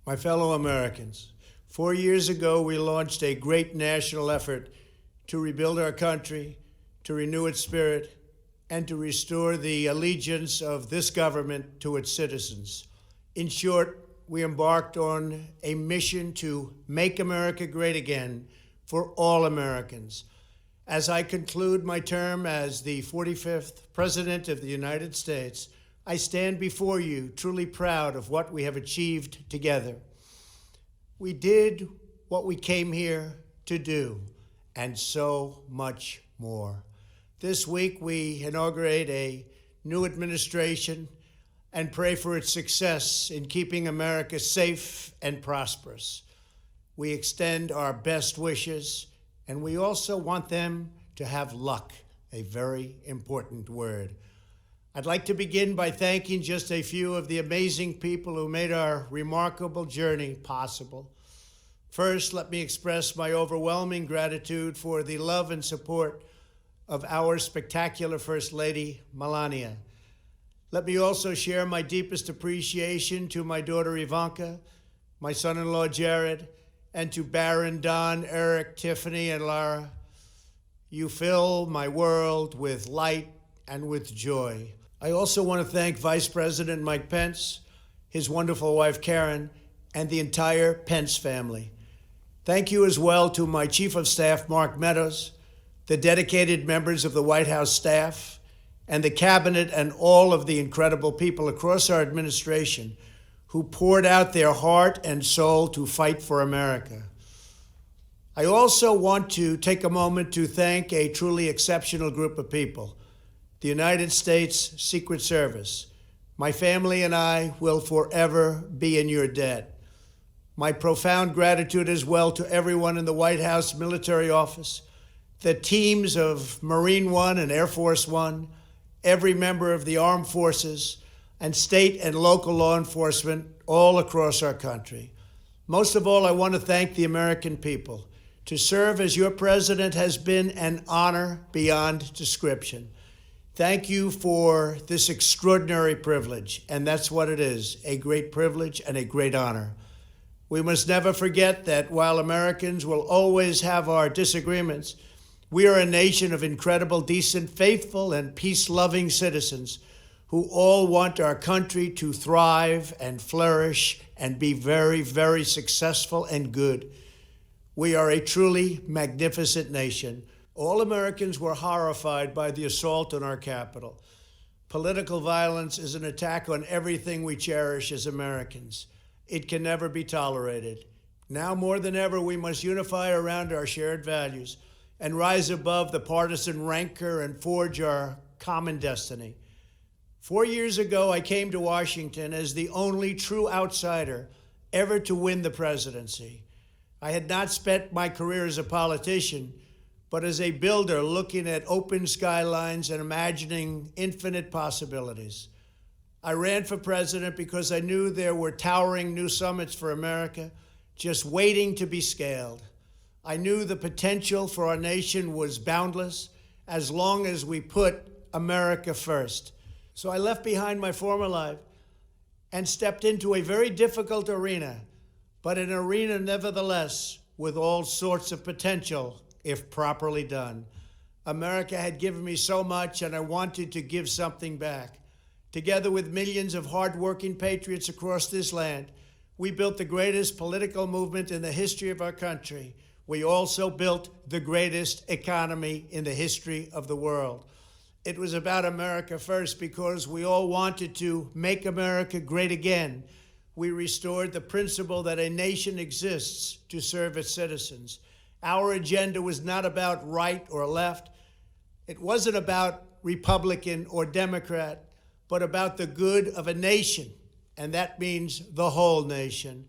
My fellow Americans, 4 years ago, we launched a great national effort to rebuild our country, to renew its spirit, and to restore the allegiance of this government to its citizens. In short, we embarked on a mission to make America great again for all Americans. As I conclude my term as the 45th President of the United States, I stand before you truly proud of what we have achieved together. We did what we came here to do, and so much more. This week, we inaugurate a new administration and pray for its success in keeping America safe and prosperous. We extend our best wishes, and we also want them to have luck, a very important word. I'd like to begin by thanking just a few of the amazing people who made our remarkable journey possible. First, let me express my overwhelming gratitude for the love and support of our spectacular First Lady, Melania. Let me also share my deepest appreciation to my daughter Ivanka, my son-in-law Jared, and to Barron, Don, Eric, Tiffany, and Lara. You fill my world with light and with joy. I also want to thank Vice President Mike Pence, his wonderful wife Karen, and the entire Pence family. Thank you as well to my Chief of Staff, Mark Meadows, the dedicated members of the White House staff, and the cabinet, and all of the incredible people across our administration who poured out their heart and soul to fight for America. I also want to take a moment to thank a truly exceptional group of people. The United States Secret Service. My family and I will forever be in your debt. My profound gratitude as well to everyone in the White House Military Office, the teams of Marine One and Air Force One, every member of the armed forces, and state and local law enforcement all across our country. Most of all, I want to thank the American people. To serve as your president has been an honor beyond description. Thank you for this extraordinary privilege, and that's what it is, a great privilege and a great honor. We must never forget that while Americans will always have our disagreements, we are a nation of incredible, decent, faithful, and peace-loving citizens who all want our country to thrive and flourish and be very, very successful and good. We are a truly magnificent nation. All Americans were horrified by the assault on our Capitol. Political violence is an attack on everything we cherish as Americans. It can never be tolerated. Now more than ever, we must unify around our shared values and rise above the partisan rancor and forge our common destiny. 4 years ago, I came to Washington as the only true outsider ever to win the presidency. I had not spent my career as a politician, but as a builder looking at open skylines and imagining infinite possibilities. I ran for president because I knew there were towering new summits for America just waiting to be scaled. I knew the potential for our nation was boundless as long as we put America first. So I left behind my former life and stepped into a very difficult arena, but an arena nevertheless with all sorts of potential if properly done. America had given me so much, and I wanted to give something back. Together with millions of hardworking patriots across this land, we built the greatest political movement in the history of our country. We also built the greatest economy in the history of the world. It was about America first because we all wanted to make America great again. We restored the principle that a nation exists to serve its citizens. Our agenda was not about right or left. It wasn't about Republican or Democrat, but about the good of a nation, and that means the whole nation.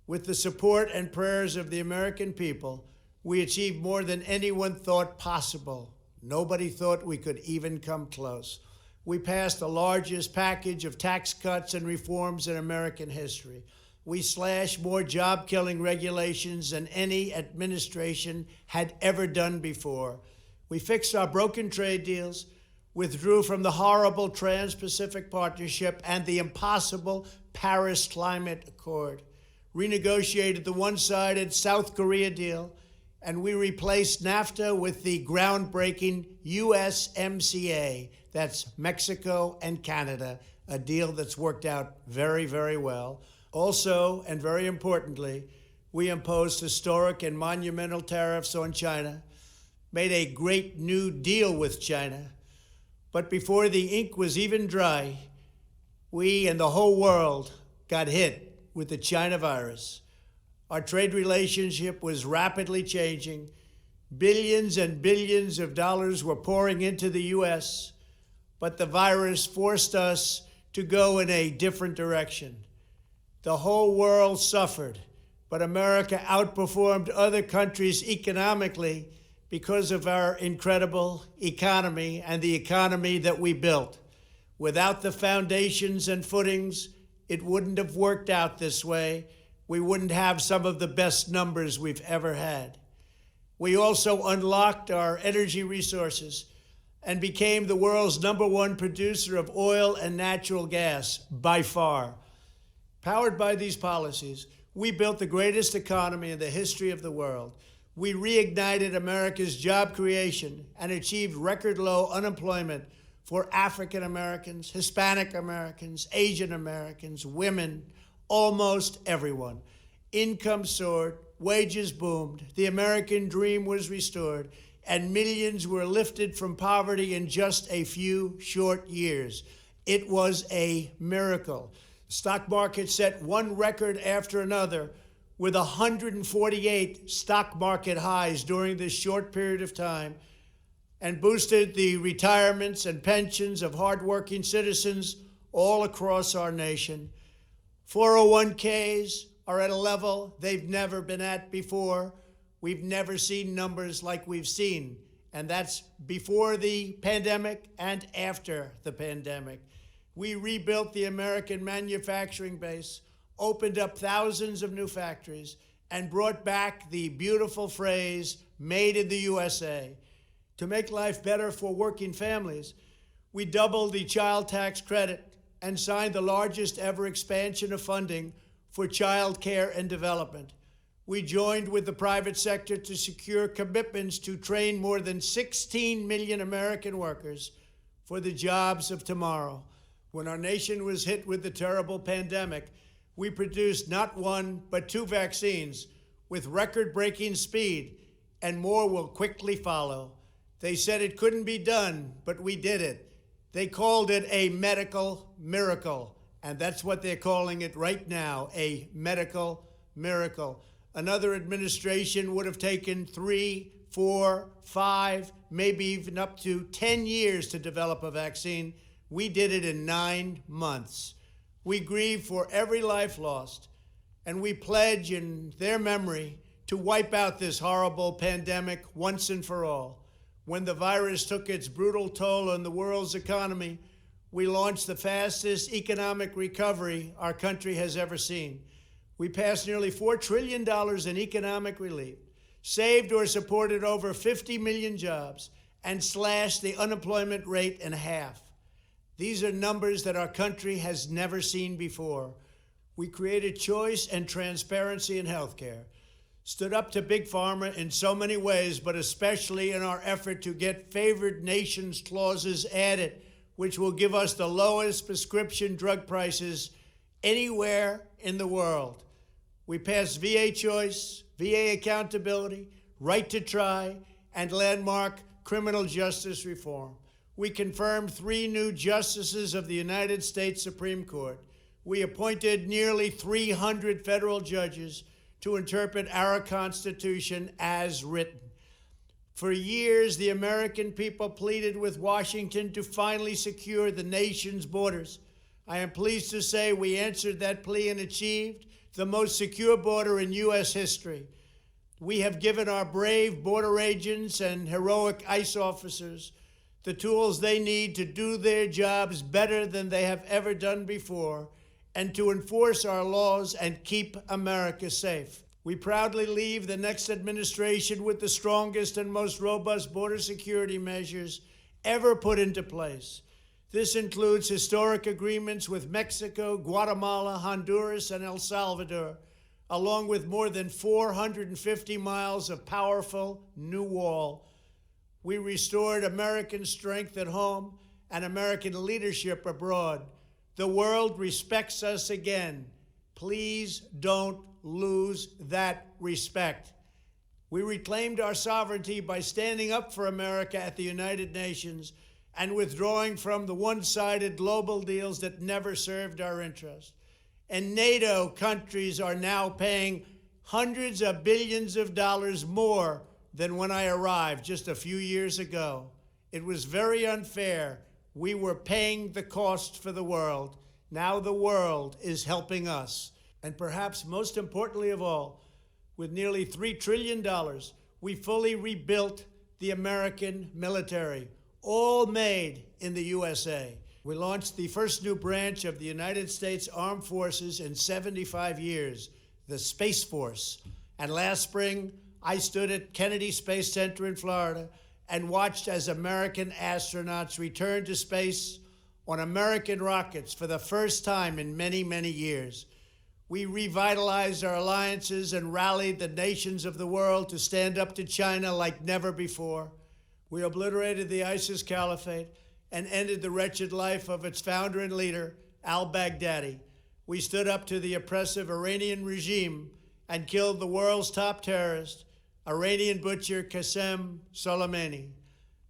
With the support and prayers of the American people, we achieved more than anyone thought possible. Nobody thought we could even come close. We passed the largest package of tax cuts and reforms in American history. We slashed more job-killing regulations than any administration had ever done before. We fixed our broken trade deals, withdrew from the horrible Trans-Pacific Partnership and the impossible Paris Climate Accord, renegotiated the one-sided South Korea deal, and we replaced NAFTA with the groundbreaking USMCA. That's Mexico and Canada, a deal that's worked out very, very well. Also, and very importantly, we imposed historic and monumental tariffs on China, made a great new deal with China. But before the ink was even dry, we and the whole world got hit with the China virus. Our trade relationship was rapidly changing. Billions and billions of dollars were pouring into the U.S., but the virus forced us to go in a different direction. The whole world suffered, but America outperformed other countries economically because of our incredible economy and the economy that we built. Without the foundations and footings, it wouldn't have worked out this way. We wouldn't have some of the best numbers we've ever had. We also unlocked our energy resources and became the world's #1 producer of oil and natural gas, by far. Powered by these policies, we built the greatest economy in the history of the world. We reignited America's job creation and achieved record low unemployment for African Americans, Hispanic Americans, Asian Americans, women, almost everyone. Income soared, wages boomed, the American dream was restored, and millions were lifted from poverty in just a few short years. It was a miracle. The stock market set one record after another, with 148 stock market highs during this short period of time, and boosted the retirements and pensions of hardworking citizens all across our nation. 401ks are at a level they've never been at before. We've never seen numbers like we've seen, and that's before the pandemic and after the pandemic. We rebuilt the American manufacturing base, opened up thousands of new factories, and brought back the beautiful phrase, made in the USA. To make life better for working families, we doubled the child tax credit and signed the largest ever expansion of funding for child care and development. We joined with the private sector to secure commitments to train more than 16 million American workers for the jobs of tomorrow. When our nation was hit with the terrible pandemic, we produced not one, but 2 vaccines with record-breaking speed, and more will quickly follow. They said it couldn't be done, but we did it. They called it a medical miracle, and that's what they're calling it right now, a medical miracle. Another administration would have taken 3, 4, 5, maybe even up to 10 years to develop a vaccine. We did it in 9 months. We grieve for every life lost, and we pledge in their memory to wipe out this horrible pandemic once and for all. When the virus took its brutal toll on the world's economy, we launched the fastest economic recovery our country has ever seen. We passed nearly $4 trillion in economic relief, saved or supported over 50 million jobs, and slashed the unemployment rate in half. These are numbers that our country has never seen before. We created choice and transparency in healthcare, stood up to Big Pharma in so many ways, but especially in our effort to get favored nations clauses added, which will give us the lowest prescription drug prices anywhere in the world. We passed VA choice, VA accountability, right to try, and landmark criminal justice reform. We confirmed 3 new justices of the United States Supreme Court. We appointed nearly 300 federal judges to interpret our Constitution as written. For years, the American people pleaded with Washington to finally secure the nation's borders. I am pleased to say we answered that plea and achieved the most secure border in U.S. history. We have given our brave border agents and heroic ICE officers the tools they need to do their jobs better than they have ever done before, and to enforce our laws and keep America safe. We proudly leave the next administration with the strongest and most robust border security measures ever put into place. This includes historic agreements with Mexico, Guatemala, Honduras, and El Salvador, along with more than 450 miles of powerful new wall. We restored American strength at home and American leadership abroad. The world respects us again. Please don't lose that respect. We reclaimed our sovereignty by standing up for America at the United Nations and withdrawing from the one-sided global deals that never served our interests. And NATO countries are now paying hundreds of billions of dollars more than when I arrived just a few years ago. It was very unfair. We were paying the cost for the world. Now the world is helping us. And perhaps most importantly of all, with nearly $3 trillion, we fully rebuilt the American military, all made in the USA. We launched the first new branch of the United States Armed Forces in 75 years, the Space Force. And last spring, I stood at Kennedy Space Center in Florida and watched as American astronauts returned to space on American rockets for the first time in many, many years. We revitalized our alliances and rallied the nations of the world to stand up to China like never before. We obliterated the ISIS caliphate and ended the wretched life of its founder and leader, al-Baghdadi. We stood up to the oppressive Iranian regime and killed the world's top terrorist, Iranian butcher Qasem Soleimani.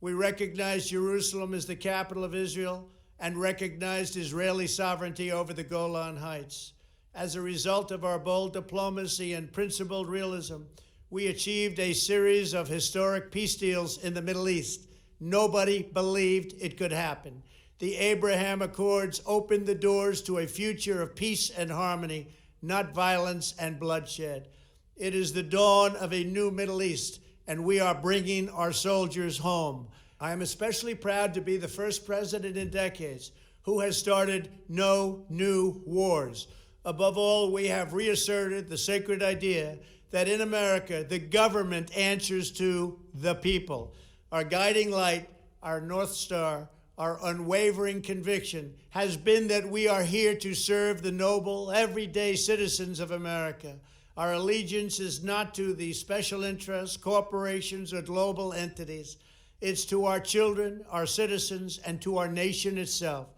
We recognized Jerusalem as the capital of Israel and recognized Israeli sovereignty over the Golan Heights. As a result of our bold diplomacy and principled realism, we achieved a series of historic peace deals in the Middle East. Nobody believed it could happen. The Abraham Accords opened the doors to a future of peace and harmony, not violence and bloodshed. It is the dawn of a new Middle East, and we are bringing our soldiers home. I am especially proud to be the first president in decades who has started no new wars. Above all, we have reasserted the sacred idea that in America, the government answers to the people. Our guiding light, our North Star, our unwavering conviction has been that we are here to serve the noble, everyday citizens of America. Our allegiance is not to the special interests, corporations, or global entities. It's to our children, our citizens, and to our nation itself.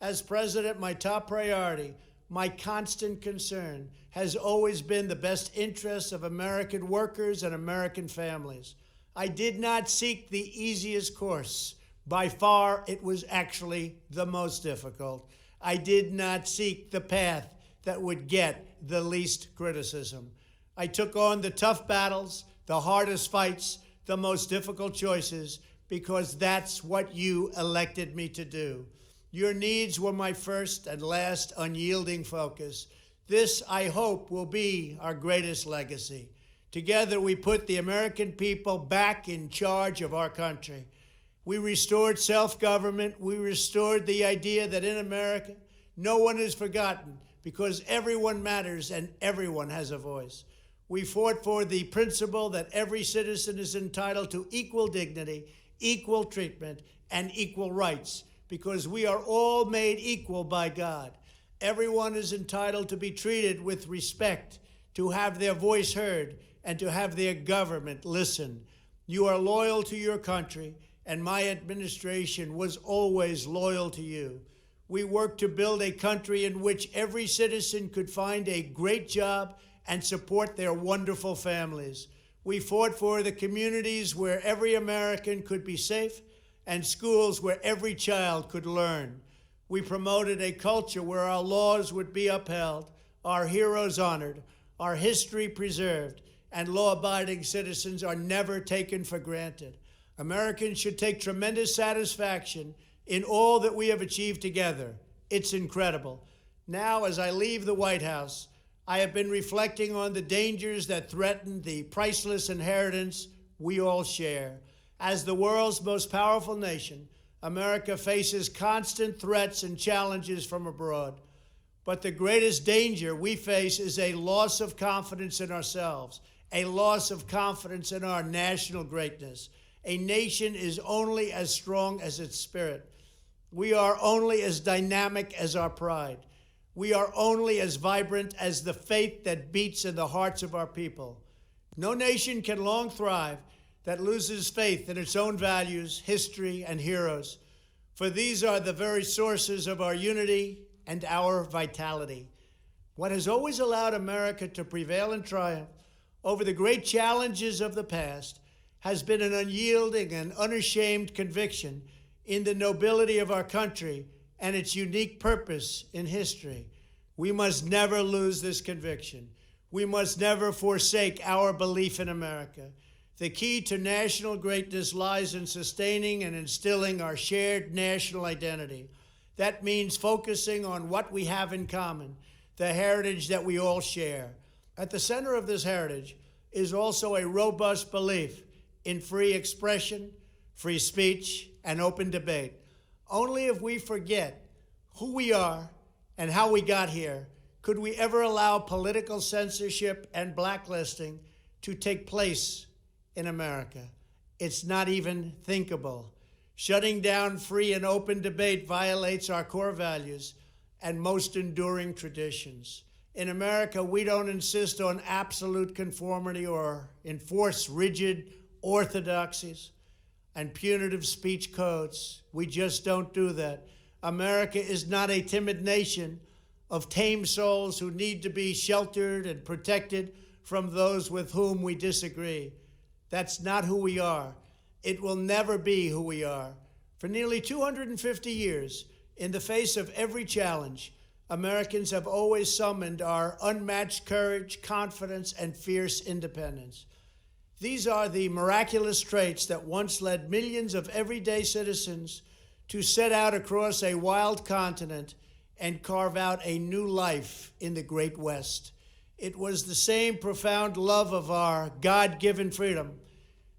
As president, my top priority, my constant concern, has always been the best interests of American workers and American families. I did not seek the easiest course. By far, it was actually the most difficult. I did not seek the path that would get the least criticism. I took on the tough battles, the hardest fights, the most difficult choices, because that's what you elected me to do. Your needs were my first and last unyielding focus. This, I hope, will be our greatest legacy. Together, we put the American people back in charge of our country. We restored self-government. We restored the idea that in America, no one is forgotten because everyone matters and everyone has a voice. We fought for the principle that every citizen is entitled to equal dignity, equal treatment, and equal rights because we are all made equal by God. Everyone is entitled to be treated with respect, to have their voice heard, and to have their government listen. You are loyal to your country, and my administration was always loyal to you. We worked to build a country in which every citizen could find a great job and support their wonderful families. We fought for the communities where every American could be safe and schools where every child could learn. We promoted a culture where our laws would be upheld, our heroes honored, our history preserved, and law-abiding citizens are never taken for granted. Americans should take tremendous satisfaction in all that we have achieved together. It's incredible. Now, as I leave the White House, I have been reflecting on the dangers that threaten the priceless inheritance we all share. As the world's most powerful nation, America faces constant threats and challenges from abroad. But the greatest danger we face is a loss of confidence in ourselves, a loss of confidence in our national greatness. A nation is only as strong as its spirit. We are only as dynamic as our pride. We are only as vibrant as the faith that beats in the hearts of our people. No nation can long thrive that loses faith in its own values, history, and heroes, for these are the very sources of our unity and our vitality. What has always allowed America to prevail and triumph over the great challenges of the past has been an unyielding and unashamed conviction in the nobility of our country and its unique purpose in history. We must never lose this conviction. We must never forsake our belief in America. The key to national greatness lies in sustaining and instilling our shared national identity. That means focusing on what we have in common, the heritage that we all share. At the center of this heritage is also a robust belief in free expression, free speech, and open debate. Only if we forget who we are and how we got here could we ever allow political censorship and blacklisting to take place in America. It's not even thinkable. Shutting down free and open debate violates our core values and most enduring traditions. In America, we don't insist on absolute conformity or enforce rigid orthodoxies and punitive speech codes. We just don't do that. America is not a timid nation of tame souls who need to be sheltered and protected from those with whom we disagree. That's not who we are. It will never be who we are. For nearly 250 years, in the face of every challenge, Americans have always summoned our unmatched courage, confidence, and fierce independence. These are the miraculous traits that once led millions of everyday citizens to set out across a wild continent and carve out a new life in the Great West. It was the same profound love of our God-given freedom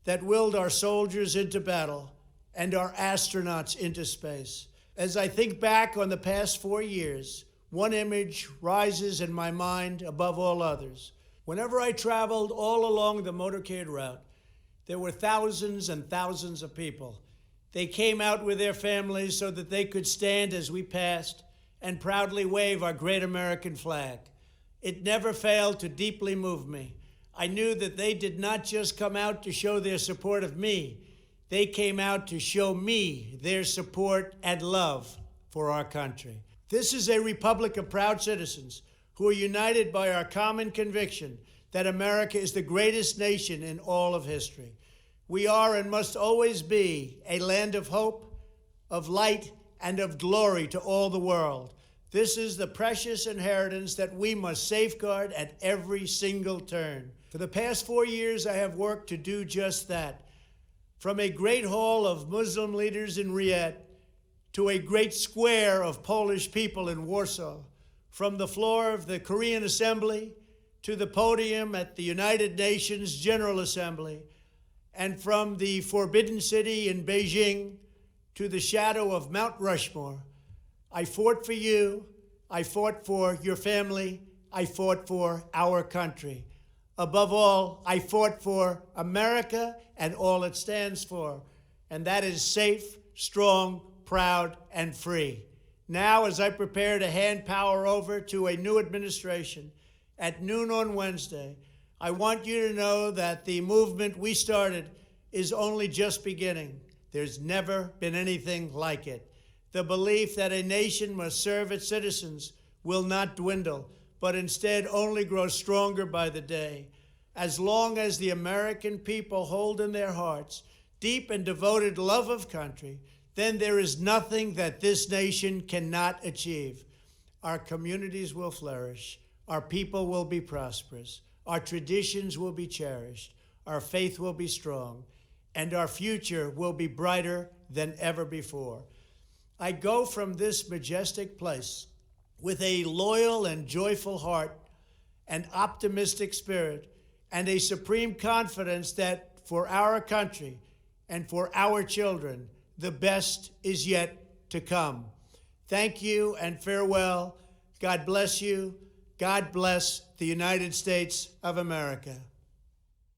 that willed our soldiers into battle and our astronauts into space. As I think back on the past 4 years, one image rises in my mind above all others. Whenever I traveled all along the motorcade route, there were thousands and thousands of people. They came out with their families so that they could stand as we passed and proudly wave our great American flag. It never failed to deeply move me. I knew that they did not just come out to show their support of me. They came out to show me their support and love for our country. This is a republic of proud citizens who are united by our common conviction that America is the greatest nation in all of history. We are and must always be a land of hope, of light, and of glory to all the world. This is the precious inheritance that we must safeguard at every single turn. For the past 4 years, I have worked to do just that. From a great hall of Muslim leaders in Riyadh to a great square of Polish people in Warsaw, from the floor of the Korean Assembly to the podium at the United Nations General Assembly, and from the Forbidden City in Beijing to the shadow of Mount Rushmore, I fought for you, I fought for your family, I fought for our country. Above all, I fought for America and all it stands for, and that is safe, strong, proud, and free. Now, as I prepare to hand power over to a new administration at noon on Wednesday, I want you to know that the movement we started is only just beginning. There's never been anything like it. The belief that a nation must serve its citizens will not dwindle, but instead only grow stronger by the day. As long as the American people hold in their hearts deep and devoted love of country, then there is nothing that this nation cannot achieve. Our communities will flourish, our people will be prosperous, our traditions will be cherished, our faith will be strong, and our future will be brighter than ever before. I go from this majestic place with a loyal and joyful heart, an optimistic spirit, and a supreme confidence that for our country and for our children, the best is yet to come. Thank you and farewell. God bless you. God bless the United States of America.